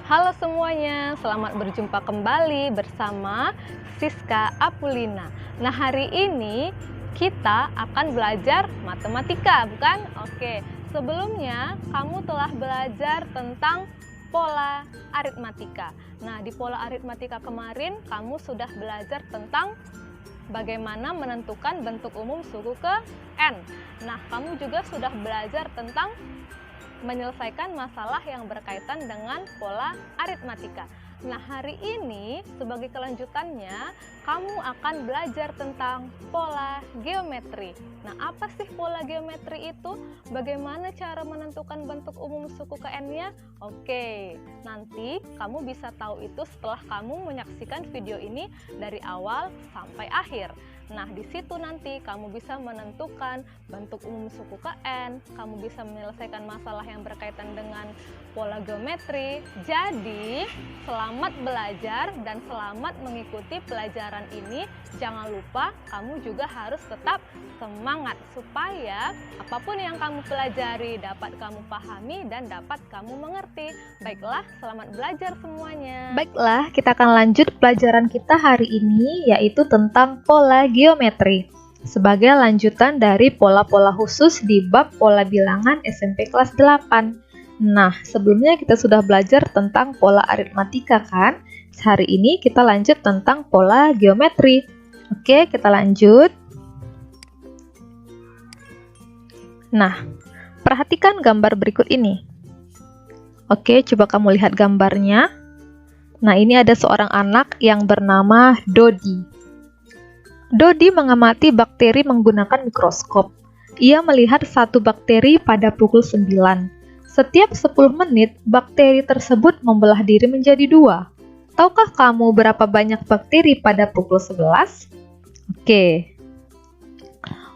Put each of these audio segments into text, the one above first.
Halo semuanya, selamat berjumpa kembali bersama Siska Apulina. Nah, hari ini kita akan belajar matematika, bukan? Oke, sebelumnya kamu telah belajar tentang pola aritmatika. Nah, di pola aritmatika kemarin kamu sudah belajar tentang bagaimana menentukan bentuk umum suku ke N. Nah, kamu juga sudah belajar tentang menyelesaikan masalah yang berkaitan dengan pola aritmatika. Nah, hari ini sebagai kelanjutannya, kamu akan belajar tentang pola geometri. Nah, apa sih pola geometri itu? Bagaimana cara menentukan bentuk umum suku ke N-nya? Oke, nanti kamu bisa tahu itu setelah kamu menyaksikan video ini dari awal sampai akhir. Nah, di situ nanti kamu bisa menentukan bentuk umum suku ke N, kamu bisa menyelesaikan masalah yang berkaitan dengan pola geometri. Jadi, selamat belajar dan selamat mengikuti pelajaran ini. Jangan lupa kamu juga harus tetap semangat supaya apapun yang kamu pelajari dapat kamu pahami dan dapat kamu mengerti. Baiklah, selamat belajar semuanya. Baiklah, kita akan lanjut pelajaran kita hari ini, yaitu tentang pola geometri. Sebagai lanjutan dari pola-pola khusus di bab pola bilangan SMP kelas 8. Nah, sebelumnya kita sudah belajar tentang pola aritmatika kan? Hari ini kita lanjut tentang pola geometri. Oke, kita lanjut. Nah, perhatikan gambar berikut ini. Oke, coba kamu lihat gambarnya. Nah, ini ada seorang anak yang bernama Dodi. Dodi mengamati bakteri menggunakan mikroskop. Ia melihat satu bakteri pada pukul 9. Setiap 10 menit, bakteri tersebut membelah diri menjadi 2. Tahukah kamu berapa banyak bakteri pada pukul 11? Oke.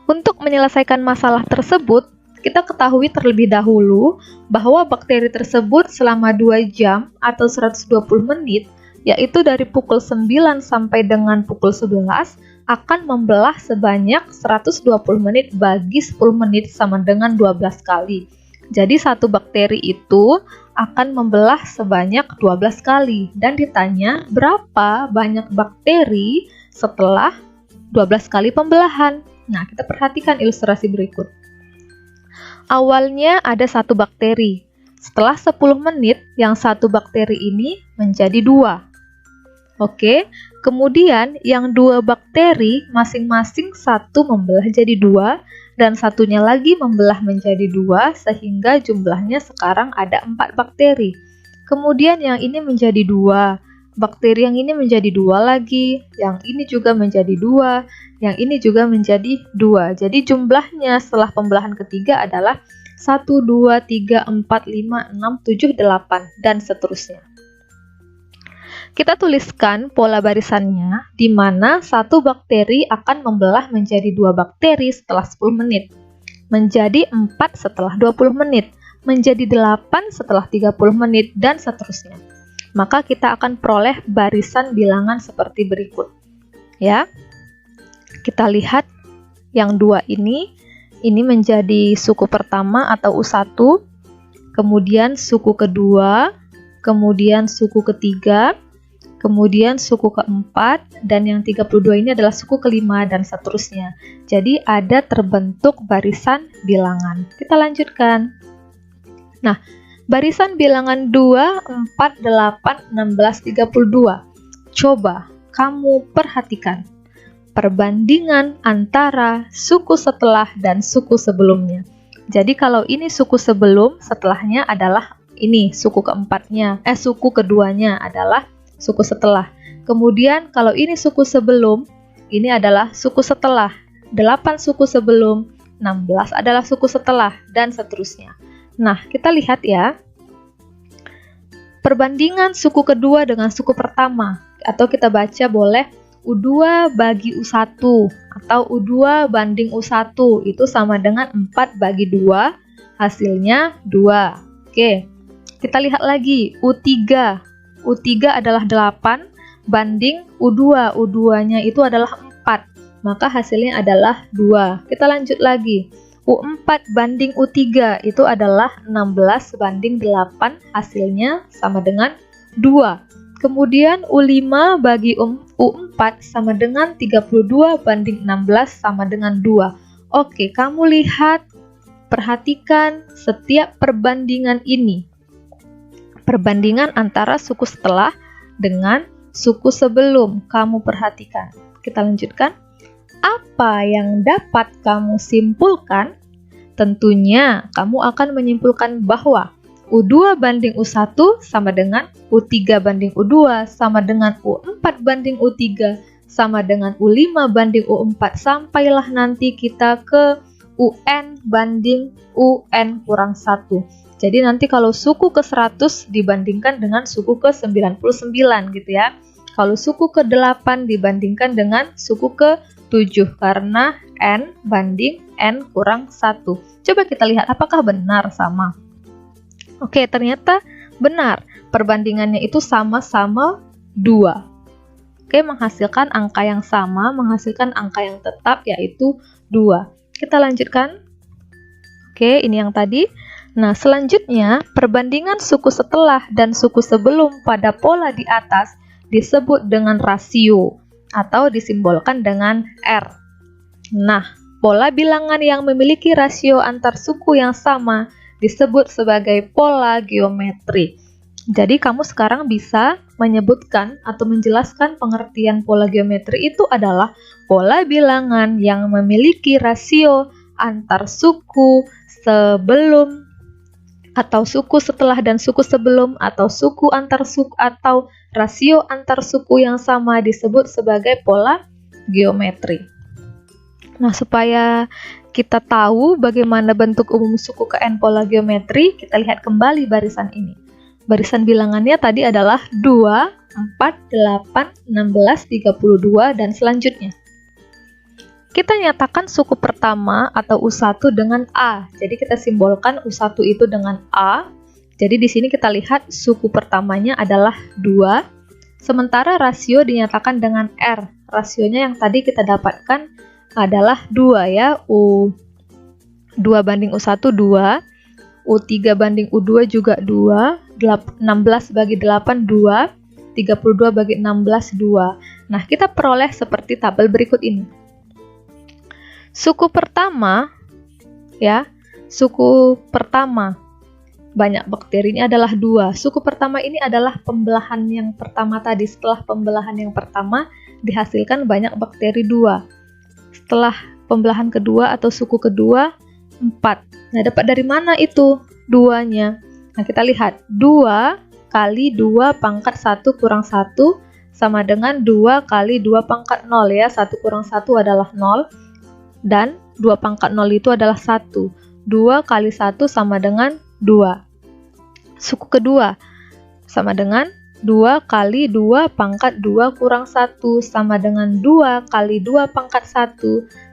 Untuk menyelesaikan masalah tersebut, kita ketahui terlebih dahulu bahwa bakteri tersebut selama 2 jam atau 120 menit, yaitu dari pukul 9 sampai dengan pukul 11, akan membelah sebanyak 120 menit bagi 10 menit sama dengan 12 kali. Jadi satu bakteri itu akan membelah sebanyak 12 kali. Dan ditanya berapa banyak bakteri setelah 12 kali pembelahan. Nah, kita perhatikan ilustrasi berikut. Awalnya ada satu bakteri. Setelah 10 menit, yang satu bakteri ini menjadi 2. Oke, kemudian yang 2 bakteri masing-masing satu membelah jadi 2 dan satunya lagi membelah menjadi 2 sehingga jumlahnya sekarang ada 4 bakteri. Kemudian yang ini menjadi 2, bakteri yang ini menjadi 2 lagi, yang ini juga menjadi 2, yang ini juga menjadi 2. Jadi jumlahnya setelah pembelahan ketiga adalah 1, 2, 3, 4, 5, 6, 7, 8 dan seterusnya. Kita tuliskan pola barisannya, di mana satu bakteri akan membelah menjadi 2 bakteri setelah 10 menit, menjadi 4 setelah 20 menit, menjadi 8 setelah 30 menit, dan seterusnya. Maka kita akan peroleh barisan bilangan seperti berikut. Ya, kita lihat yang 2 ini menjadi suku pertama atau U1, kemudian suku kedua, kemudian suku ketiga, kemudian suku keempat, dan yang 32 ini adalah suku kelima, dan seterusnya. Jadi ada terbentuk barisan bilangan. Kita lanjutkan. Nah, barisan bilangan 2, 4, 8, 16, 32. Coba kamu perhatikan perbandingan antara suku setelah dan suku sebelumnya. Jadi kalau ini suku sebelum, setelahnya adalah ini suku keempatnya, suku keduanya adalah suku setelah. Kemudian kalau ini suku sebelum, ini adalah suku setelah. 8 suku sebelum, 16 adalah suku setelah, dan seterusnya. Nah, kita lihat ya. Perbandingan suku kedua dengan suku pertama, atau kita baca boleh U2 bagi U1, atau U2 banding U1, itu sama dengan 4 bagi 2, hasilnya 2. Oke, kita lihat lagi, U3 adalah 8 banding U2. U2-nya itu adalah 4. Maka hasilnya adalah 2. Kita lanjut lagi. U4 banding U3 itu adalah 16 banding 8. Hasilnya sama dengan 2. Kemudian U5 bagi U4 sama dengan 32 banding 16 sama dengan 2. Oke, kamu lihat, perhatikan setiap perbandingan ini. Perbandingan antara suku setelah dengan suku sebelum. Kamu perhatikan. Kita lanjutkan. Apa yang dapat kamu simpulkan? Tentunya kamu akan menyimpulkan bahwa U2 banding U1 sama dengan U3 banding U2 sama dengan U4 banding U3 sama dengan U5 banding U4 sampailah nanti kita ke UN banding UN kurang 1. Jadi nanti kalau suku ke 100 dibandingkan dengan suku ke 99 gitu ya. Kalau suku ke 8 dibandingkan dengan suku ke 7 karena N banding N kurang 1. Coba kita lihat apakah benar sama. Oke, ternyata benar. Perbandingannya itu sama-sama 2. Oke, menghasilkan angka yang sama, menghasilkan angka yang tetap yaitu 2. Kita lanjutkan. Oke, ini yang tadi. Nah, selanjutnya perbandingan suku setelah dan suku sebelum pada pola di atas disebut dengan rasio atau disimbolkan dengan R. Nah, pola bilangan yang memiliki rasio antar suku yang sama disebut sebagai pola geometri. Jadi kamu sekarang bisa menyebutkan atau menjelaskan pengertian pola geometri itu adalah pola bilangan yang memiliki rasio antar suku sebelum atau suku setelah dan suku sebelum atau suku antar suku atau rasio antar suku yang sama disebut sebagai pola geometri. Nah, supaya kita tahu bagaimana bentuk umum suku ke N pola geometri, kita lihat kembali barisan ini. Barisan bilangannya tadi adalah 2, 4, 8, 16, 32, dan selanjutnya. Kita nyatakan suku pertama atau U1 dengan A. Jadi kita simbolkan U1 itu dengan A. Jadi di sini kita lihat suku pertamanya adalah 2. Sementara rasio dinyatakan dengan R. Rasionya yang tadi kita dapatkan adalah 2 ya. U2 banding U1 2. U3 banding U2 juga 2. 16 bagi 8 2. 32 bagi 16 2. Nah, kita peroleh seperti tabel berikut ini. Suku pertama ya, suku pertama banyak bakterinya adalah 2. Suku pertama ini adalah pembelahan yang pertama tadi. Setelah pembelahan yang pertama dihasilkan banyak bakteri 2. Setelah pembelahan kedua atau suku kedua 4. Nah, dapat dari mana itu 2-nya? Nah, kita lihat 2 kali 2 pangkat 1 kurang 1 sama dengan 2 kali 2 pangkat 0 ya. 1 kurang 1 adalah 0 dan 2 pangkat 0 itu adalah 1. 2 kali 1 sama dengan 2. Suku kedua sama dengan 2 kali 2 pangkat 2 kurang 1 sama dengan 2 kali 2 pangkat 1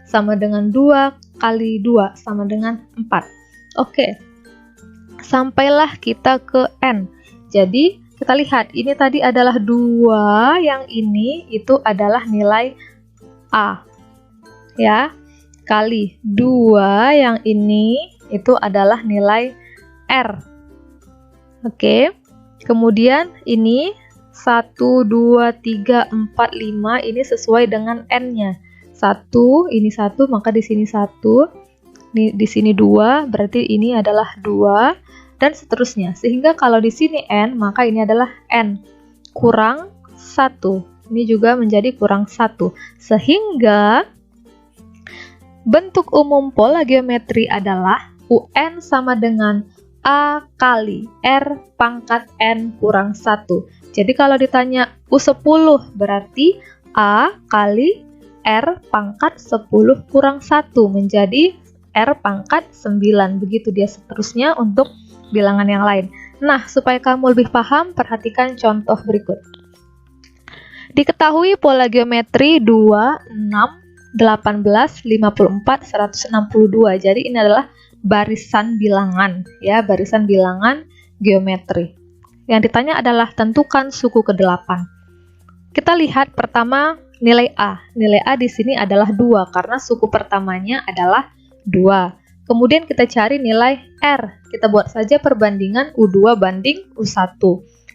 sama dengan 2 kali 2 sama dengan 4. Oke, sampailah kita ke N. Jadi kita lihat ini tadi adalah 2, yang ini itu adalah nilai A ya, kali 2 yang ini itu adalah nilai R. Oke. Kemudian ini 1, 2, 3, 4, 5 ini sesuai dengan N-nya. 1, ini 1, maka di sini 1. Di sini 2, berarti ini adalah 2 dan seterusnya. Sehingga kalau di sini N, maka ini adalah N kurang 1. Ini juga menjadi kurang 1. Sehingga bentuk umum pola geometri adalah UN sama dengan A kali R pangkat N kurang 1. Jadi kalau ditanya U10 berarti A kali R pangkat 10 kurang 1 menjadi R pangkat 9. Begitu dia seterusnya untuk bilangan yang lain. Nah, supaya kamu lebih paham, perhatikan contoh berikut. Diketahui pola geometri 2, 6, 18, 54, 162. Jadi ini adalah barisan bilangan ya, barisan bilangan geometri. Yang ditanya adalah tentukan suku ke-8. Kita lihat pertama nilai A. Nilai A di sini adalah 2 karena suku pertamanya adalah 2. Kemudian kita cari nilai R. Kita buat saja perbandingan U2 banding U1.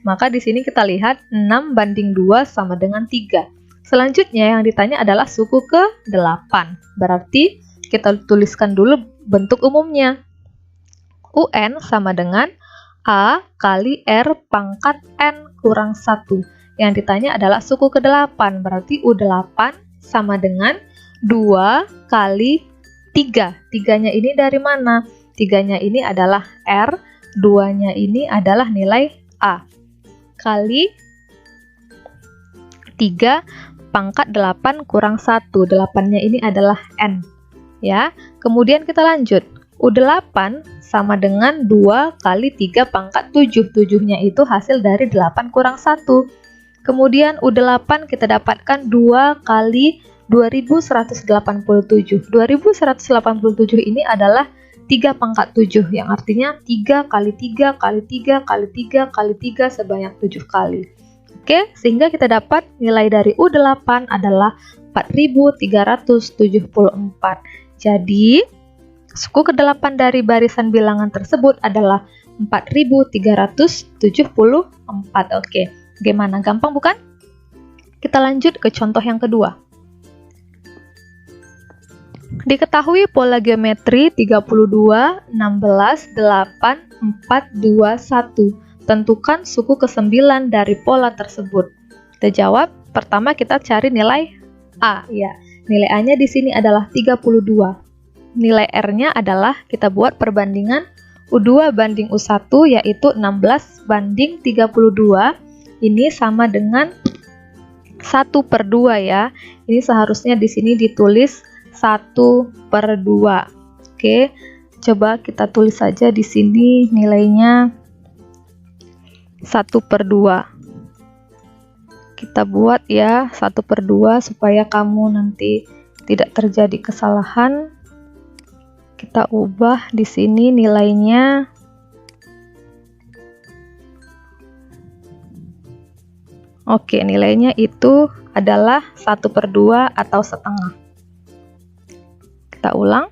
Maka di sini kita lihat 6 banding 2 sama dengan 3. Selanjutnya yang ditanya adalah suku ke-8. Berarti kita tuliskan dulu bentuk umumnya. UN sama dengan A kali R pangkat N kurang 1. Yang ditanya adalah suku ke-8. Berarti U8 sama dengan 2 kali 3. 3-nya ini dari mana? 3-nya ini adalah R, 2-nya ini adalah nilai A. Kali 3 pangkat 8 kurang 1. 8-nya ini adalah N. Ya. Kemudian kita lanjut. U8 sama dengan 2 kali 3 pangkat 7. 7-nya itu hasil dari 8 kurang 1. Kemudian U8 kita dapatkan 2 kali 2187. 2187 ini adalah 3 pangkat 7, yang artinya 3 kali 3 kali 3 kali 3 kali 3 sebanyak 7 kali. Oke, sehingga kita dapat nilai dari U8 adalah 4374. Jadi, suku ke-8 dari barisan bilangan tersebut adalah 4374. Oke, gimana? Gampang bukan? Kita lanjut ke contoh yang kedua. Diketahui pola geometri 32, 16, 8, 4, 2, 1. Tentukan suku ke-9 dari pola tersebut. Kita jawab, pertama kita cari nilai A. Ya, nilai A-nya di sini adalah 32. Nilai R-nya adalah kita buat perbandingan U2 banding U1, yaitu 16 banding 32. Ini sama dengan 1/2 ya. Ini seharusnya di sini ditulis 1/2. Oke, coba kita tulis saja di sini nilainya 1/2. Kita buat ya 1/2 supaya kamu nanti tidak terjadi kesalahan. Kita ubah di sini nilainya Oke, nilainya itu adalah 1/2 atau setengah. Kita ulang.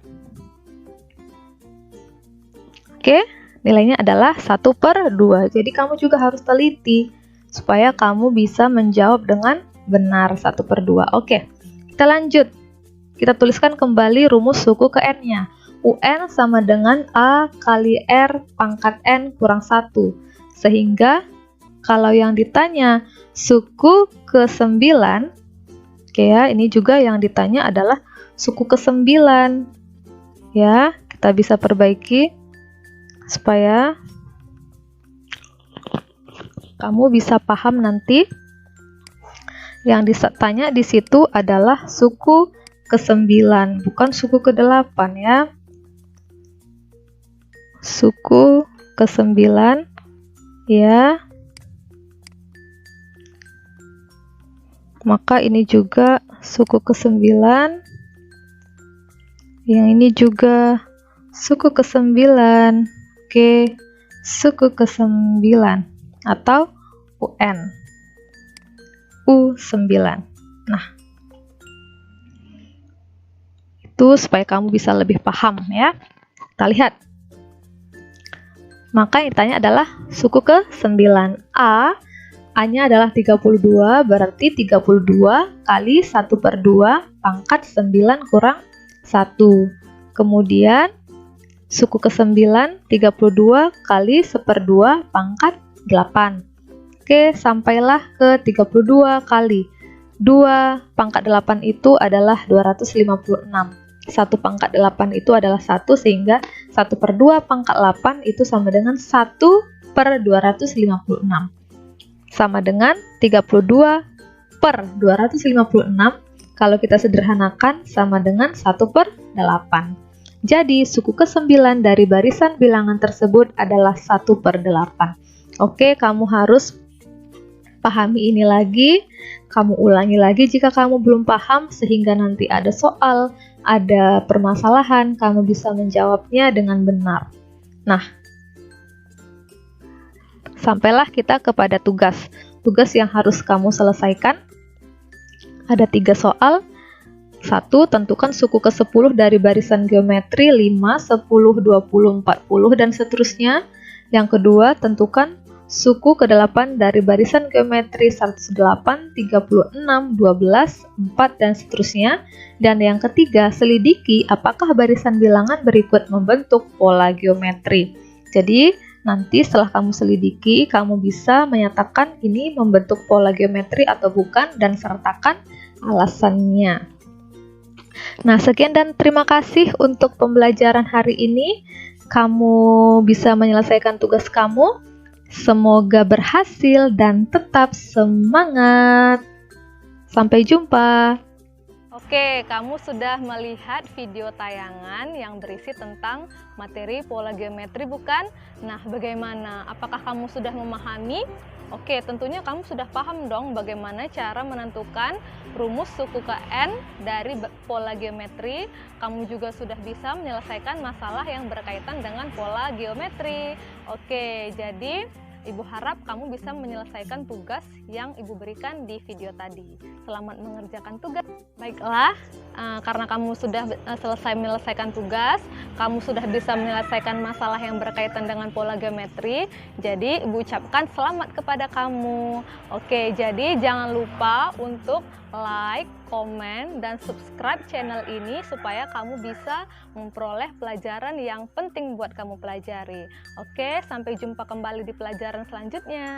Oke, nilainya adalah 1/2. Jadi kamu juga harus teliti supaya kamu bisa menjawab dengan benar 1/2. Oke, kita lanjut. Kita tuliskan kembali rumus suku ke N-nya. UN sama dengan A kali R pangkat N kurang 1. Sehingga kalau yang ditanya suku ke-9, oke ya, ini juga yang ditanya adalah suku ke-9. Ya, kita bisa perbaiki supaya kamu bisa paham nanti. Yang ditanya di situ adalah suku ke-9, bukan suku ke-8 ya. Suku ke-9 ya. Maka ini juga suku ke-9. Yang ini juga suku ke-9. Oke, suku ke-9 atau UN. U9. Nah, itu supaya kamu bisa lebih paham ya. Kita lihat. Maka yang ditanya adalah suku ke-9. A-nya adalah 32, berarti 32 kali 1/2 pangkat 9 kurang 1. Kemudian, suku ke-9, 32 kali 1/2 pangkat 8. Oke, sampailah ke 32 kali. 2 pangkat 8 itu adalah 256. 1 pangkat 8 itu adalah 1, sehingga 1/2 pangkat 8 itu sama dengan 1/256. Sama dengan 32/256. Kalau kita sederhanakan sama dengan 1/8. Jadi suku ke-9 dari barisan bilangan tersebut adalah 1/8. Oke, kamu harus pahami ini lagi, kamu ulangi lagi jika kamu belum paham, sehingga nanti ada soal, ada permasalahan, kamu bisa menjawabnya dengan benar. Nah, sampailah kita kepada tugas. Tugas yang harus kamu selesaikan. Ada 3 soal. 1. Tentukan suku ke-10 dari barisan geometri 5, 10, 20, 40, dan seterusnya. Yang kedua, tentukan suku ke-8 dari barisan geometri 108, 36, 12, 4, dan seterusnya. Dan yang ketiga, selidiki apakah barisan bilangan berikut membentuk pola geometri. Jadi, nanti setelah kamu selidiki, kamu bisa menyatakan ini membentuk pola geometri atau bukan dan sertakan alasannya. Nah, sekian dan terima kasih untuk pembelajaran hari ini. Kamu bisa menyelesaikan tugas kamu. Semoga berhasil dan tetap semangat. Sampai jumpa. Oke, kamu sudah melihat video tayangan yang berisi tentang materi pola geometri, bukan? Nah, bagaimana? Apakah kamu sudah memahami? Oke, tentunya kamu sudah paham dong bagaimana cara menentukan rumus suku KN dari pola geometri. Kamu juga sudah bisa menyelesaikan masalah yang berkaitan dengan pola geometri. Oke, jadi Ibu harap kamu bisa menyelesaikan tugas yang Ibu berikan di video tadi. Selamat mengerjakan tugas. Baiklah, karena kamu sudah selesai menyelesaikan tugas, kamu sudah bisa menyelesaikan masalah yang berkaitan dengan pola geometri. Jadi Ibu ucapkan selamat kepada kamu. Oke, jadi jangan lupa untuk like, komen, dan subscribe channel ini supaya kamu bisa memperoleh pelajaran yang penting buat kamu pelajari. Oke, sampai jumpa kembali di pelajaran selanjutnya.